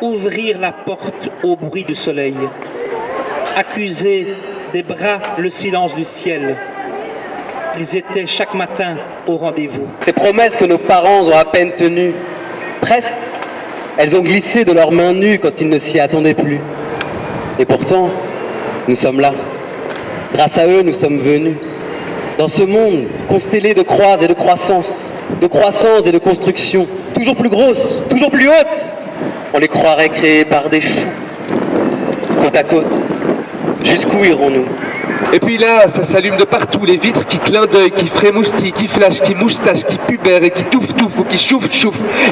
ouvrir la porte au bruit du soleil, accuser des bras le silence du ciel. Ils étaient chaque matin au rendez-vous. Ces promesses que nos parents ont à peine tenues, presque, elles ont glissé de leurs mains nues quand ils ne s'y attendaient plus. Et pourtant, nous sommes là. Grâce à eux, nous sommes venus. Dans ce monde constellé de croix et de croissance et de construction, toujours plus grosses, toujours plus hautes, on les croirait créées par des fous. Côte à côte, jusqu'où irons-nous ? Et puis là, ça s'allume de partout, les vitres qui clin d'œil, qui frémoustillent, qui flashent, qui moustache, qui pubèrent et qui touffent ou qui chouffent.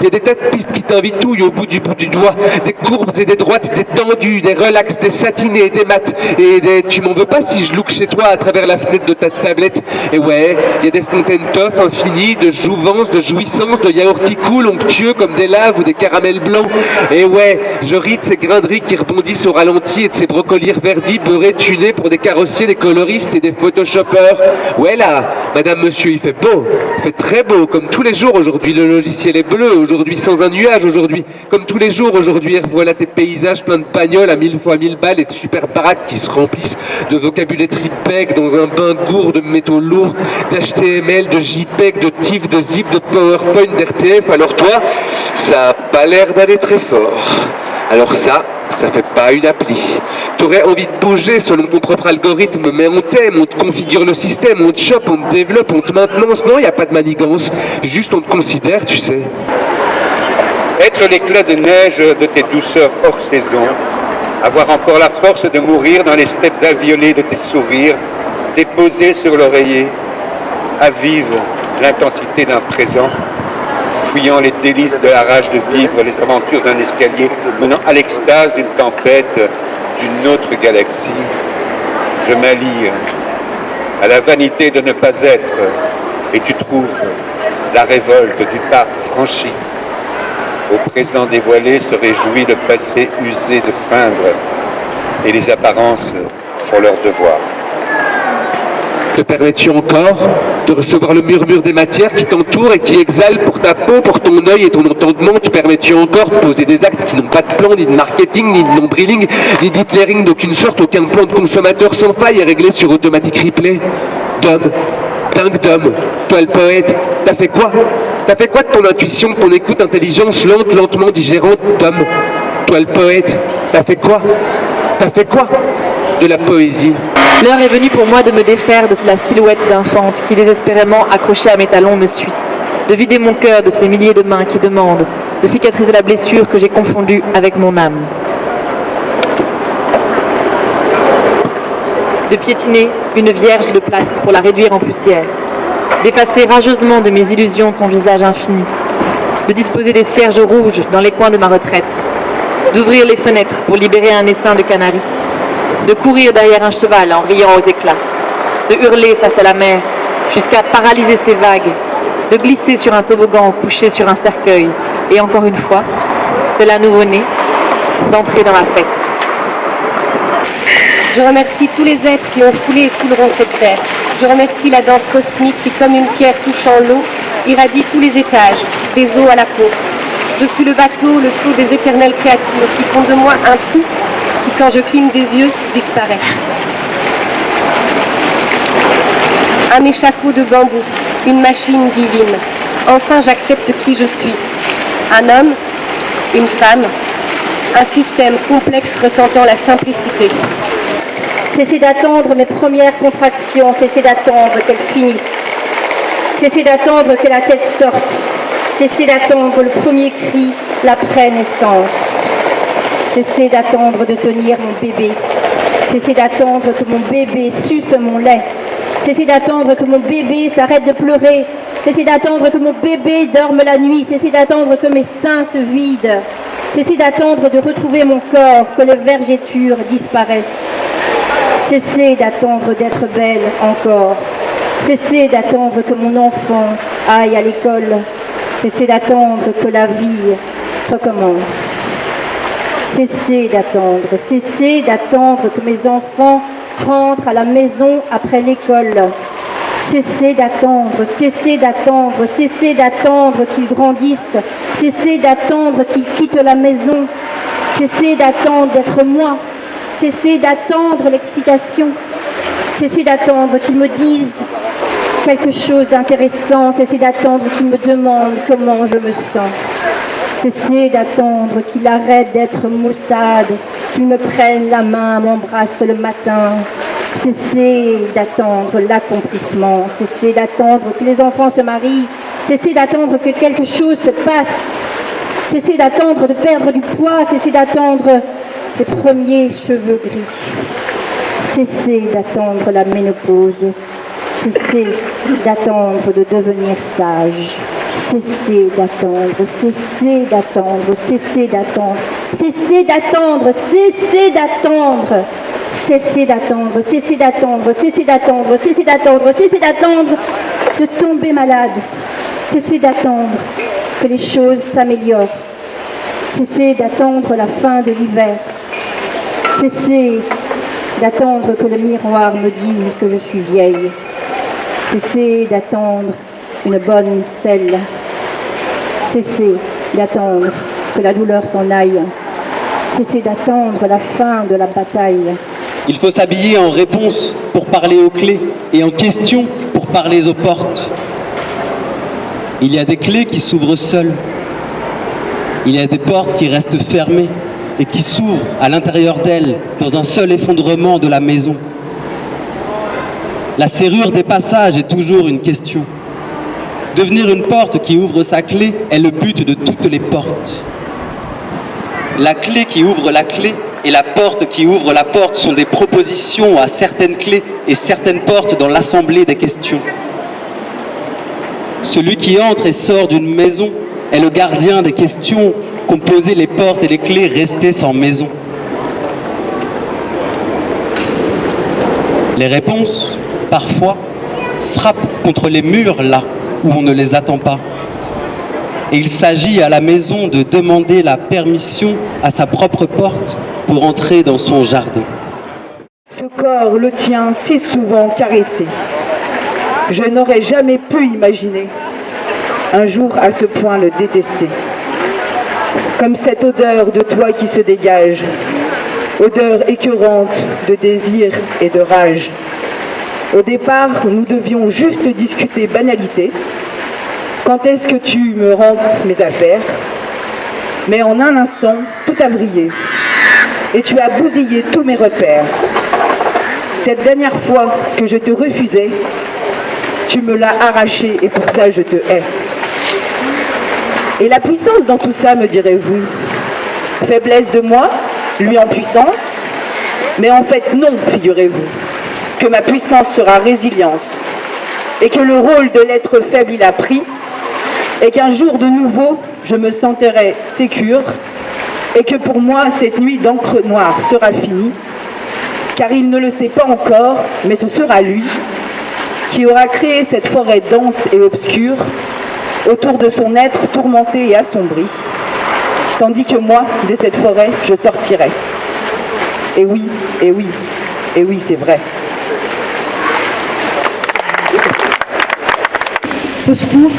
Il y a des têtes pistes qui t'invitouillent au bout du doigt, des courbes et des droites, des tendues, des relax, des satinés, des maths et des tu m'en veux pas si je look chez toi à travers la fenêtre de ta tablette. Et ouais, il y a des fontaines tough infinies, de jouvence, de jouissance, de yaourts qui coulent, onctueux comme des laves ou des caramels blancs. Et ouais, je ris de ces grains de riz qui rebondissent au ralenti et de ces brocolis verdis beurrés tunés pour des carrossiers, des coloristes et des photoshoppers. Ouais là, madame, monsieur, il fait beau, il fait très beau, comme tous les jours aujourd'hui. Le logiciel est bleu, aujourd'hui sans un nuage, aujourd'hui, comme tous les jours aujourd'hui. Et voilà tes paysages pleins de bagnoles à 1000 fois 1000 balles et de super baraques qui se remplissent de vocabulaire tripeg dans un bain gourd de métaux lourds, d'HTML, de JPEG, de TIFF, de ZIP, de PowerPoint, d'RTF. Alors toi, ça a pas l'air d'aller très fort. Alors ça fait pas une appli. T'aurais envie de bouger selon ton propre algorithme, mais on t'aime, on te configure le système, on te chope, on te développe, on te maintenance. Non, il n'y a pas de manigance, juste on te considère, tu sais. Être l'éclat de neige de tes douceurs hors saison, avoir encore la force de mourir dans les steppes inviolées de tes sourires, déposés sur l'oreiller, à vivre l'intensité d'un présent, fouillant les délices de la rage de vivre les aventures d'un escalier menant à l'extase d'une tempête d'une autre galaxie. Je m'allie à la vanité de ne pas être, et tu trouves la révolte du pas franchi. Au présent dévoilé se réjouit le passé usé de feindre, et les apparences font leur devoir. Te permets-tu encore de recevoir le murmure des matières qui t'entourent et qui exhalent pour ta peau, pour ton œil et ton entendement? Te permets-tu encore de poser des actes qui n'ont pas de plan, ni de marketing, ni de nombriling, ni d'hitlering d'aucune sorte, aucun plan de consommateur sans faille est réglé sur automatique replay? D'homme, dingue d'homme, toi le poète, t'as fait quoi? T'as fait quoi de ton intuition, de ton écoute, intelligence lente, lentement digérante d'homme? Toi le poète, t'as fait quoi? T'as fait quoi de la poésie? L'heure est venue pour moi de me défaire de la silhouette d'infante qui désespérément accrochée à mes talons me suit, de vider mon cœur de ces milliers de mains qui demandent de cicatriser la blessure que j'ai confondue avec mon âme, de piétiner une vierge de plâtre pour la réduire en poussière, d'effacer rageusement de mes illusions ton visage infini, de disposer des cierges rouges dans les coins de ma retraite, d'ouvrir les fenêtres pour libérer un essaim de canaris, de courir derrière un cheval en riant aux éclats, de hurler face à la mer jusqu'à paralyser ses vagues, de glisser sur un toboggan couché sur un cercueil et encore une fois, tel un nouveau-né, d'entrer dans la fête. Je remercie tous les êtres qui ont foulé et fouleront cette terre. Je remercie la danse cosmique qui, comme une pierre touchant l'eau, irradie tous les étages, des os à la peau. Je suis le bateau, le sceau des éternelles créatures qui font de moi un tout qui, quand je cligne des yeux, disparaît. Un échafaud de bambou, une machine divine. Enfin, j'accepte qui je suis. Un homme, une femme, un système complexe ressentant la simplicité. Cessez d'attendre mes premières contractions, cessez d'attendre qu'elles finissent. Cessez d'attendre que la tête sorte. Cessez d'attendre le premier cri, l'après-naissance. Cessez d'attendre de tenir mon bébé. Cessez d'attendre que mon bébé suce mon lait. Cessez d'attendre que mon bébé s'arrête de pleurer. Cessez d'attendre que mon bébé dorme la nuit. Cessez d'attendre que mes seins se vident. Cessez d'attendre de retrouver mon corps, que les vergetures disparaissent. Cessez d'attendre d'être belle encore. Cessez d'attendre que mon enfant aille à l'école. Cessez d'attendre que la vie recommence. Cessez d'attendre que mes enfants rentrent à la maison après l'école. Cessez d'attendre qu'ils grandissent. Cessez d'attendre qu'ils quittent la maison. Cessez d'attendre d'être moi. Cessez d'attendre l'explication. Cessez d'attendre qu'ils me disent quelque chose d'intéressant. Cessez d'attendre qu'ils me demandent comment je me sens. Cessez d'attendre qu'il arrête d'être maussade, qu'il me prenne la main, m'embrasse le matin. Cessez d'attendre l'accomplissement. Cessez d'attendre que les enfants se marient. Cessez d'attendre que quelque chose se passe. Cessez d'attendre de perdre du poids. Cessez d'attendre les premiers cheveux gris. Cessez d'attendre la ménopause. Cessez d'attendre de devenir sage. Cessez d'attendre, cessez d'attendre, cessez d'attendre, cessez d'attendre, cessez d'attendre, cessez d'attendre, cessez d'attendre, cessez d'attendre, cessez d'attendre, cessez d'attendre de tomber malade. Cessez d'attendre que les choses s'améliorent. Cessez d'attendre la fin de l'hiver. Cessez d'attendre que le miroir me dise que je suis vieille. Cessez d'attendre une bonne selle. Cessez d'attendre que la douleur s'en aille. Cessez d'attendre la fin de la bataille. Il faut s'habiller en réponse pour parler aux clés et en question pour parler aux portes. Il y a des clés qui s'ouvrent seules. Il y a des portes qui restent fermées et qui s'ouvrent à l'intérieur d'elles dans un seul effondrement de la maison. La serrure des passages est toujours une question. Devenir une porte qui ouvre sa clé est le but de toutes les portes. La clé qui ouvre la clé et la porte qui ouvre la porte sont des propositions à certaines clés et certaines portes dans l'assemblée des questions. Celui qui entre et sort d'une maison est le gardien des questions qu'ont posées les portes et les clés restées sans maison. Les réponses, parfois, frappent contre les murs là où on ne les attend pas. Et il s'agit à la maison de demander la permission à sa propre porte pour entrer dans son jardin. Ce corps le tien si souvent caressé. Je n'aurais jamais pu imaginer un jour à ce point le détester. Comme cette odeur de toi qui se dégage, odeur écœurante de désir et de rage. Au départ, nous devions juste discuter banalité. Quand est-ce que tu me rends mes affaires? Mais en un instant, tout a brillé. Et tu as bousillé tous mes repères. Cette dernière fois que je te refusais, tu me l'as arraché et pour ça je te hais. Et la puissance dans tout ça, me direz-vous? Faiblesse de moi, lui en puissance? Mais en fait non, figurez-vous, que ma puissance sera résilience, et que le rôle de l'être faible il a pris, et qu'un jour de nouveau je me sentirai sécure, et que pour moi cette nuit d'encre noire sera finie, car il ne le sait pas encore, mais ce sera lui qui aura créé cette forêt dense et obscure autour de son être tourmenté et assombri, tandis que moi, de cette forêt, je sortirai. Et oui, et oui, et oui, c'est vrai. Au secours,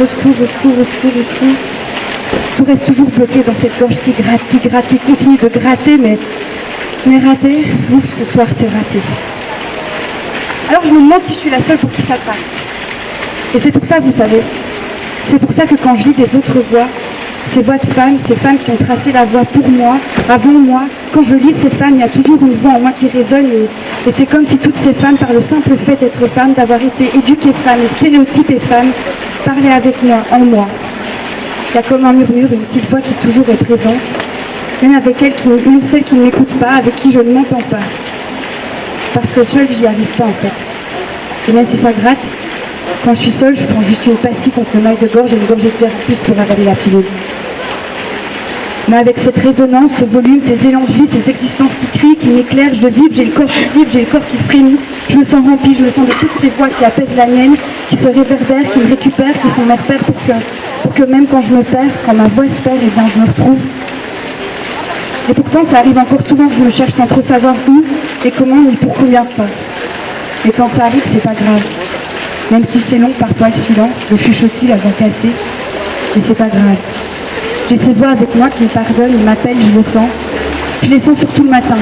au secours, au secours, au secours, au secours. Tout reste toujours bloqué dans cette gorge qui gratte, qui continue de gratter, mais raté. Ouf, ce soir c'est raté. Alors je me demande si je suis la seule pour qui ça passe. Et c'est pour ça, vous savez, c'est pour ça que quand je lis des autres voix, ces voix de femmes, ces femmes qui ont tracé la voie pour moi, avant moi, quand je lis ces femmes, il y a toujours une voix en moi qui résonne et c'est comme si toutes ces femmes, par le simple fait d'être femmes, d'avoir été éduquées femmes et stéréotypées femmes, parlaient avec moi, en moi. Il y a comme un murmure, une petite voix qui toujours est présente, même avec elle, même celle qui ne m'écoute pas, avec qui je ne m'entends pas. Parce que seule, j'y arrive pas en fait. Et même si ça gratte, quand je suis seule, je prends juste une pastille contre le mal de gorge et une gorgée d'air en plus pour avaler la pilule. Mais avec cette résonance, ce volume, ces élans de vie, ces existences qui crient, qui m'éclairent, je vibre, j'ai le corps qui vibre, j'ai le corps qui frémit, je me sens remplie, je me sens de toutes ces voix qui apaisent la mienne, qui se réverbèrent, qui me récupèrent, qui sont mes repères pour que même quand je me perds, quand ma voix se perd, eh bien je me retrouve. Et pourtant, ça arrive encore souvent que je me cherche sans trop savoir où et comment ni pour combien de temps. Et quand ça arrive, c'est pas grave. Même si c'est long, parfois le silence, le chuchotis, la voix cassée, mais c'est pas grave. J'ai ces voix avec moi qui me pardonnent, ils m'appellent, je le sens. Je les sens surtout le matin,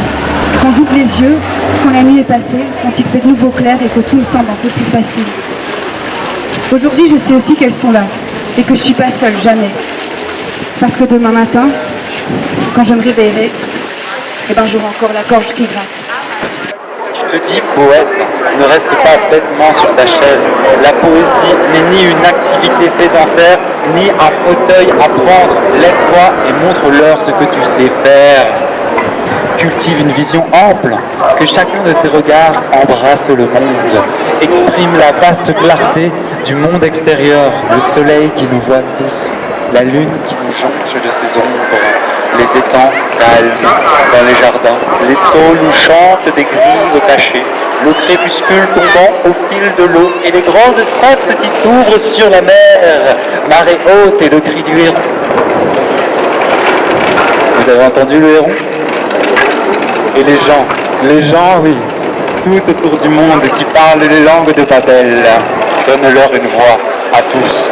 quand j'ouvre les yeux, quand la nuit est passée, quand il fait de nouveau clair et que tout me semble un peu plus facile. Aujourd'hui, je sais aussi qu'elles sont là et que je ne suis pas seule, jamais. Parce que demain matin, quand je me réveillerai, eh ben, j'aurai encore la gorge qui gratte. Je te dis, poète, ne reste pas bêtement sur ta chaise. La poésie n'est ni une activité sédentaire, ni un fauteuil à prendre. Lève-toi et montre-leur ce que tu sais faire. Cultive une vision ample, que chacun de tes regards embrasse le monde. Exprime la vaste clarté du monde extérieur, le soleil qui nous voit tous, la lune qui nous jonche de ses ombres. Les étangs calmes dans les jardins, les saules nous chantent des grives cachées, le crépuscule tombant au fil de l'eau et les grands espaces qui s'ouvrent sur la mer, marée haute et le cri du héron. Vous avez entendu le héron? Et les gens, oui, tout autour du monde qui parlent les langues de Babel, donnent-leur une voix à tous.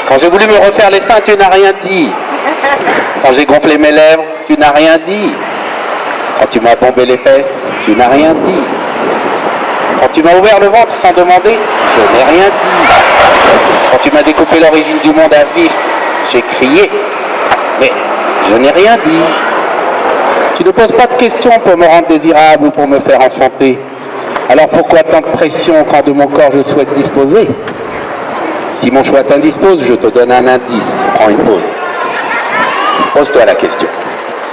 Quand j'ai voulu me refaire les seins, tu n'as rien dit. Quand j'ai gonflé mes lèvres, tu n'as rien dit. Quand tu m'as bombé les fesses, tu n'as rien dit. Quand tu m'as ouvert le ventre sans demander, je n'ai rien dit. Quand tu m'as découpé l'origine du monde à vif, j'ai crié. Mais je n'ai rien dit. Tu ne poses pas de questions pour me rendre désirable ou pour me faire enfanter. Alors pourquoi tant de pression quand de mon corps je souhaite disposer? Si mon choix t'indispose, je te donne un indice. Prends une pause. Pose-toi la question.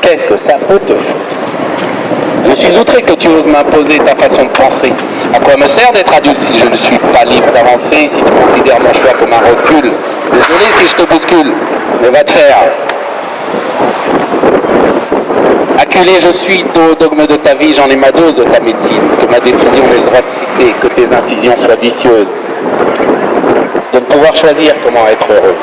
Qu'est-ce que ça peut te foutre? Je suis outré que tu oses m'imposer ta façon de penser. À quoi me sert d'être adulte si je ne suis pas libre d'avancer, si tu considères mon choix comme un recul? Désolé si je te bouscule, mais va te faire. Acculé je suis au dogme de ta vie, j'en ai ma dose de ta médecine. Que ma décision ait le droit de citer, que tes incisions soient vicieuses. De ne pouvoir choisir comment être heureuse.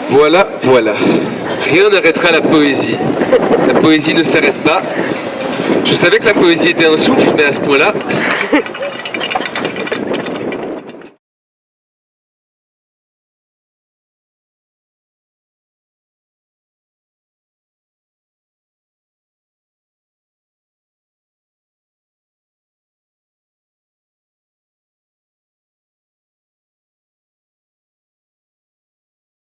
Voilà, voilà. Rien n'arrêtera la poésie. La poésie ne s'arrête pas. Je savais que la poésie était un souffle, mais à ce point-là...